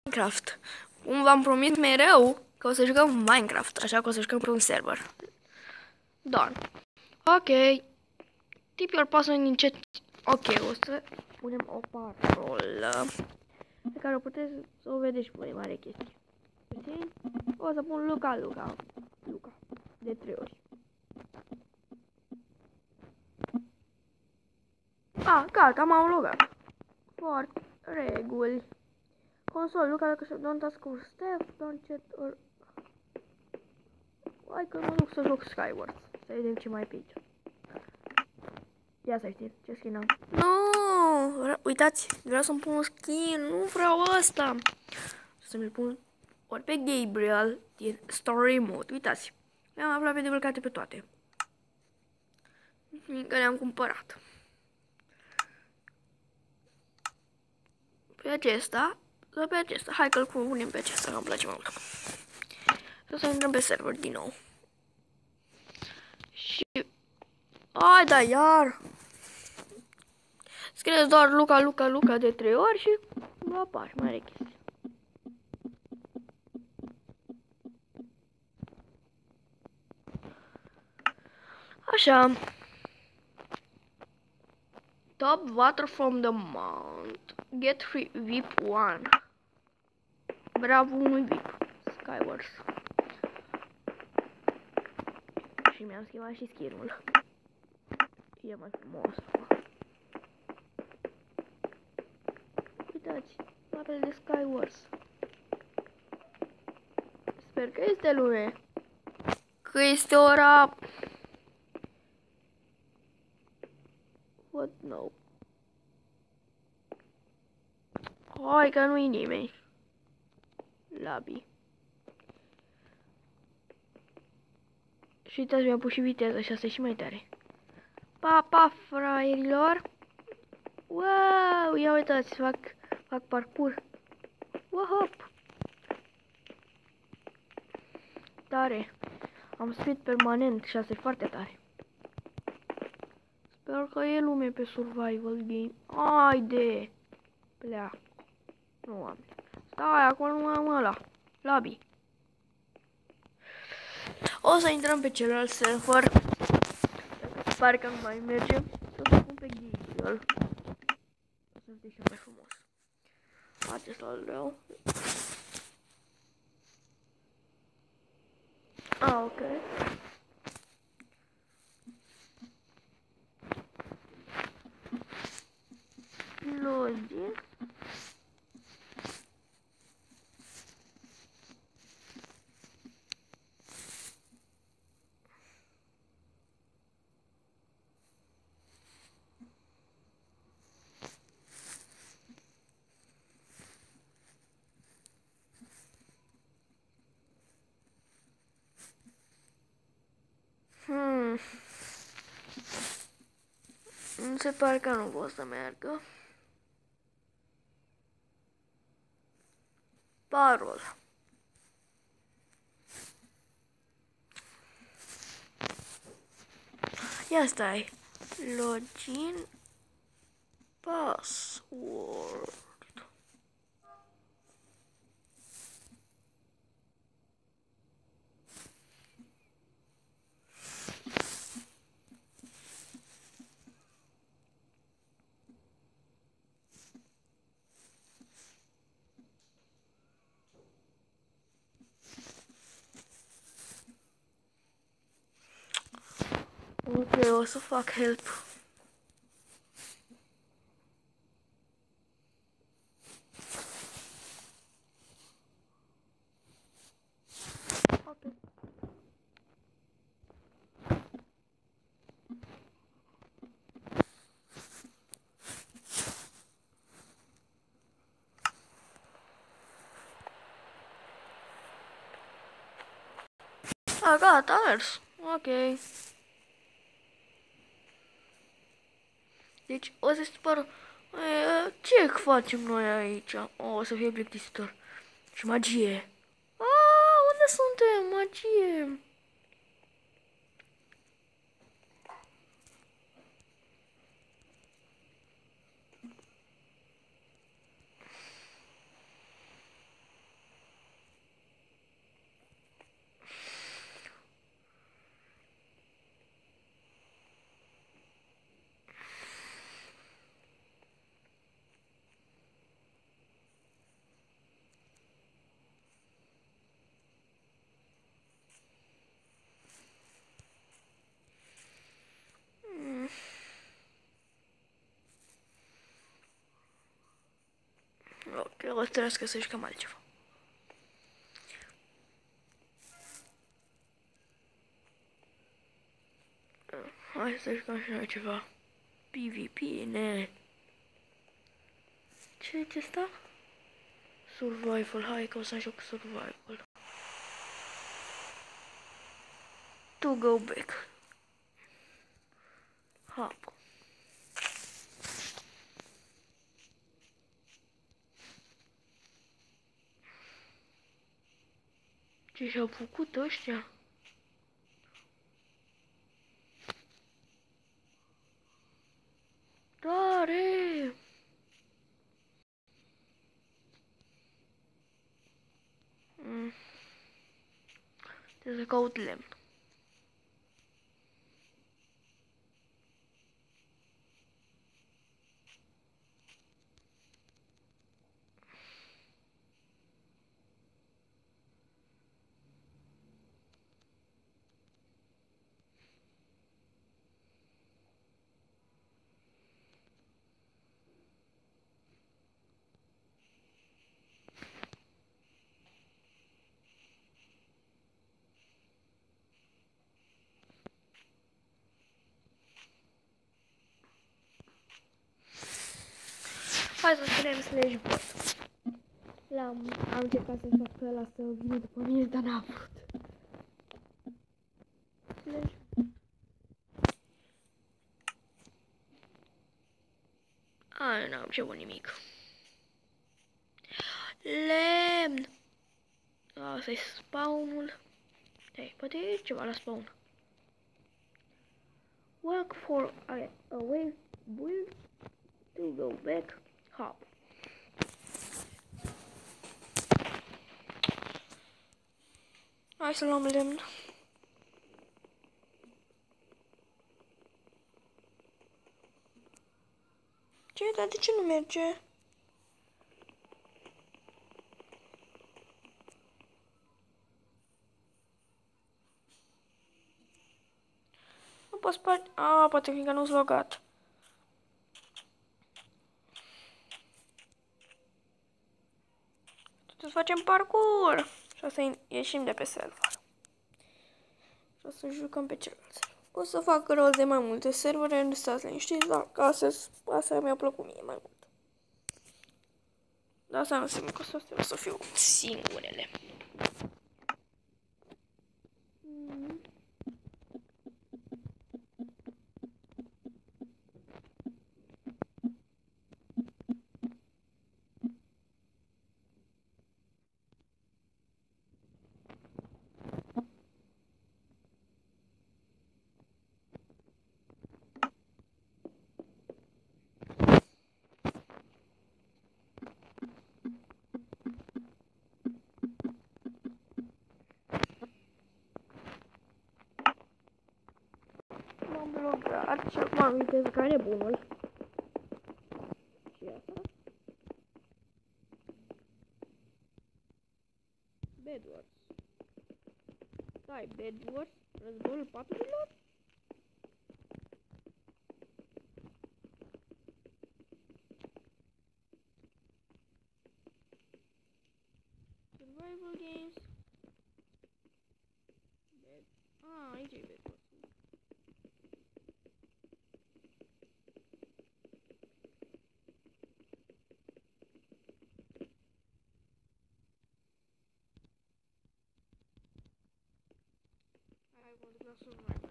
Minecraft. Cum v-am promis mereu că o să jucăm Minecraft, așa că o să jucăm pe un server. Done. Ok. Tip your password in chat. Ok, o să punem o parolă pe care o puteți să o vedeți și mai mare chestie. Puțin. O să pun Luca. De 3 ori. Gata, m-am logat. Foarte reguli. Console, Luca, dacă don't ask for stuff, don't chat or... Hai că mă duc să joc Skyward. Să vedem ce mai e pe aici. Ia să știți, ce skin am. Nu, uitați, vreau să-mi pun un skin, nu vreau ăsta. Să mi-l pun ori pe Gabriel din Story Mode, uitați. Le-am aflat pe deblocat pe toate. Încă le-am cumpărat. Pe acesta, sau pe acesta, hai că-l punem pe acesta, că îmi place mai mult. Să intrăm pe server din nou. Și... Hai, da, iar! Scrieți doar Luca de 3 ori și vă apar, mai are chestii. Așa. Top water from the mount. Get free VIP 1. Bravo, unui VIP. Skywars. Și mi-am schimbat și skin-ul. E mai frumos. Uitați, mapele de Skywars. Sper că este lume. Că este ora... What? No. Hai că nu-i nimeni. Lobby. Și uitați, mi-am pus și viteză și asta e și mai tare. Pa, fraierilor. Wow, ia uitați, fac parcurs. Wahop. Tare. Am speed permanent și asta e foarte tare. Sper că e lume pe survival game. Haide. Plea. Nu am. Stai, acolo nu am ăla. Lobby. O să intrăm pe celălalt server. Pare că nu mai merge. Să o pun pe Gabriel. O să fie și mai frumos. Acesta îl vreau. Ok. Login. Nu se pare că nu pot să meargă. Parol. Ia stai. Login. Password. Ok, o să fac help. Ok. Gata, a mers. Ok. Deci, o să spună, ce facem noi aici? O să fie plictisitor. Și magie. Unde suntem? Magie. o să trească să jucăm altceva. Hai să jucăm și noi ceva. PvP, ne. Ce e asta? Survival, hai că o să joc survival. To go back. Hop. Ce și-au făcut ăștia? Tare! Trebuie să caut lemn. Hai să scriem /bot. Am încercat să fac pe ăla să vină după mine, dar n-a vrut. Ai, n-am ce nimic. Lemn! Asta e spawnul. Hei, poate e ceva la spawn. Work for a wave build to go back. Hop. Hai să luăm lemn. Ce, dar de ce nu merge? Nu pot spune. Poate fiindcă nu-s logat. Trebuie să facem parcurs. Și o să ieșim de pe server. Și o să jucăm pe celălalt server. O să fac rost de mai multe servere, nu stați liniștiți, dar asta mi-a plăcut mie mai mult. Dar asta nu înseamnă că o să fiu singurele. M-am blocat și acum am uitat ca nebunul. Și asta? Bedwars. Stai, Bedwars? Războiul paturilor? Survival games. Aici e Bedwars. Hai, mă duc la survival.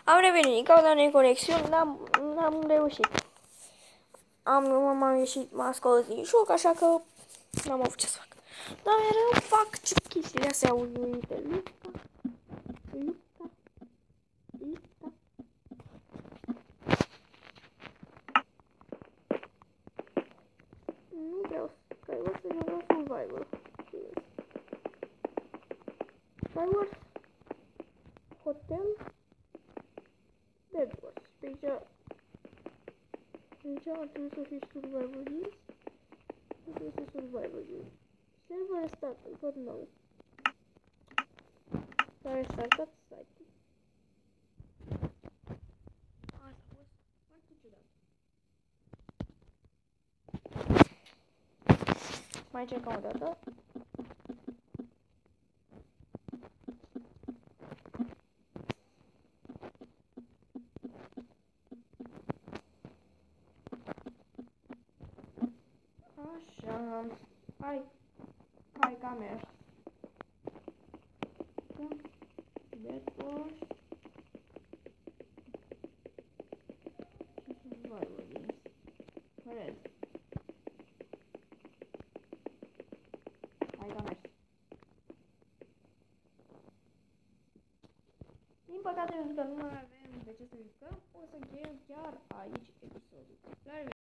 Am revenit din cauza unei conexiuni, n-am reușit. M-am ieșit, m-a scos din joc, așa că n-am avut ce să fac. Dar mereu fac chestiile astea uite, lupta. Nu vreau Skywars, să vreau Survival. Skywars Hotel Bedwars. Pe aici ar trebui să fie Survival Games. Nu este Survival Games. Server start, încă nou. S-a restartat site-ul. Asta a fost foarte ciudat. Mai încercăm o dată. Așa. Hai că am mers. Bedwars. Survival Games. Red. Hai că am mers. Din păcate, pentru că nu mai avem de ce să jucăm, o să încheiem chiar aici episodul. La revedere!